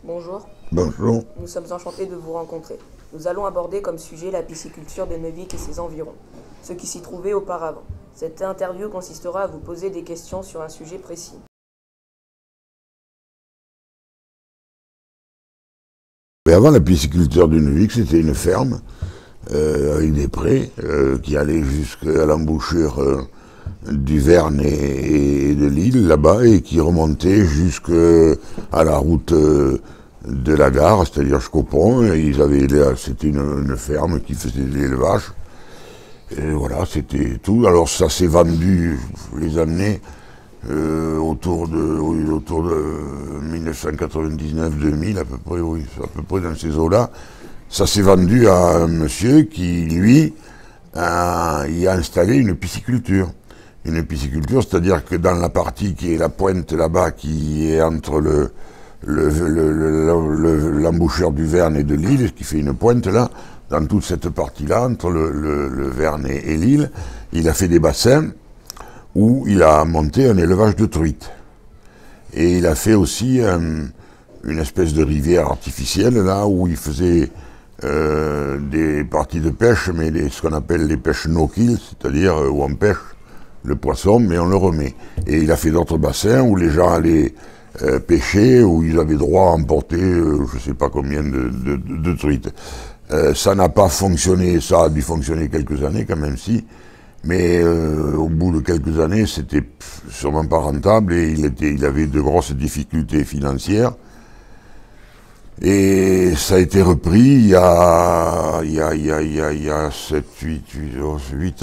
Bonjour, Bonjour. nous sommes enchantés de vous rencontrer. Nous allons aborder comme sujet la pisciculture de Neuvic et ses environs, ce qui s'y trouvait auparavant. Cette interview consistera à vous poser des questions sur un sujet précis. Mais avant la pisciculture de Neuvic, c'était une ferme avec des prés qui allaient jusqu'à l'embouchure du Vern et de l'île là-bas et qui remontaient jusqu'à la route de la gare, c'est-à-dire jusqu'au pont. C'était une ferme qui faisait de l'élevage. Et voilà, c'était tout. Alors ça s'est vendu les années autour de 1999-2000 à peu près, oui, à peu près dans ces eaux-là. Ça s'est vendu à un monsieur qui, lui, y a installé une pisciculture. Une pisciculture, c'est-à-dire que dans la partie qui est la pointe là-bas, qui est entre l'embouchure du Vern et de l'île, qui fait une pointe là, dans toute cette partie-là, entre le Vern et l'île, il a fait des bassins où il a monté un élevage de truites. Et il a fait aussi une espèce de rivière artificielle, là, où il faisait des parties de pêche, mais ce qu'on appelle les pêches no-kill, c'est-à-dire où on pêche le poisson, mais on le remet. Et il a fait d'autres bassins où les gens allaient pêcher, où ils avaient droit à emporter, je ne sais pas combien de truites. Ça n'a pas fonctionné, ça a dû fonctionner quelques années quand même, si. Mais au bout de quelques années, c'était sûrement pas rentable et il avait de grosses difficultés financières. Et ça a été repris il y a 8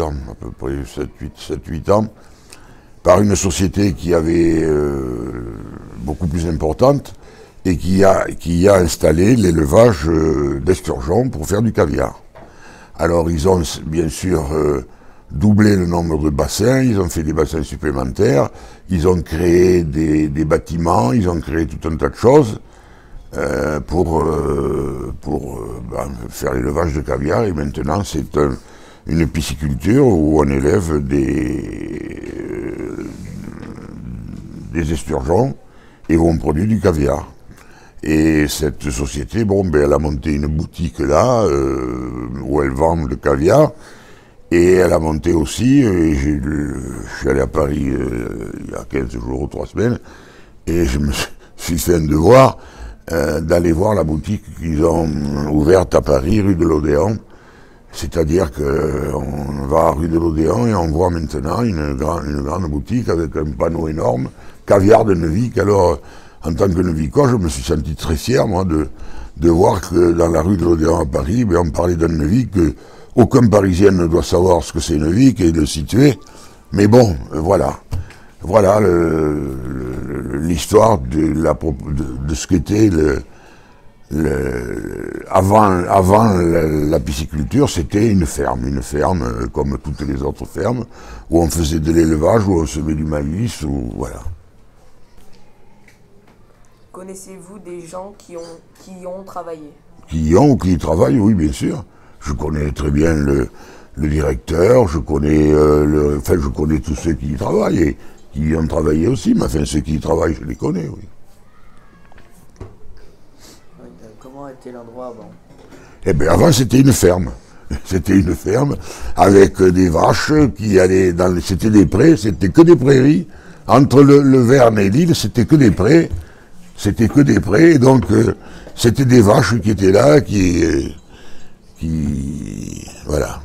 ans, à peu près 7-8 ans, par une société qui avait beaucoup plus importante et qui a installé l'élevage d'esturgeons pour faire du caviar. Alors ils ont bien sûr doublé le nombre de bassins, ils ont fait des bassins supplémentaires, ils ont créé des bâtiments, ils ont créé tout un tas de choses pour faire l'élevage de caviar. Et maintenant c'est une pisciculture où on élève des esturgeons et où on produit du caviar. Et cette société, elle a monté une boutique là où elle vend le caviar. Et elle a monté aussi, je suis allé à Paris il y a 15 jours ou 3 semaines, et je me suis fait un devoir d'aller voir la boutique qu'ils ont ouverte à Paris, rue de l'Odéon. C'est-à-dire qu'on va à rue de l'Odéon et on voit maintenant une grande boutique avec un panneau énorme, caviar de Neuvic. Alors, en tant que Neuvicois, je me suis senti très fier, moi, de voir que dans la rue de l'Odéon à Paris, on parlait d'un Neuvic que aucun Parisien ne doit savoir ce que c'est Neuvic et le situer. Mais bon, voilà. Voilà l'histoire de ce qu'était avant la pisciculture. C'était une ferme comme toutes les autres fermes, où on faisait de l'élevage, où on semait du maïs, voilà. Connaissez-vous des gens qui y ont travaillé? Qui y ont ou qui y travaillent, oui, bien sûr. Je connais très bien le directeur, je connais je connais tous ceux qui y travaillent et qui y ont travaillé aussi, mais enfin ceux qui y travaillent, je les connais, oui. Comment était l'endroit avant? Eh bien, avant, c'était une ferme. C'était une ferme avec des vaches qui allaient c'était des prés, c'était que des prairies. Entre le Vern et l'île, c'était que des prés. C'était que des prés, et donc c'était des vaches qui étaient là, voilà.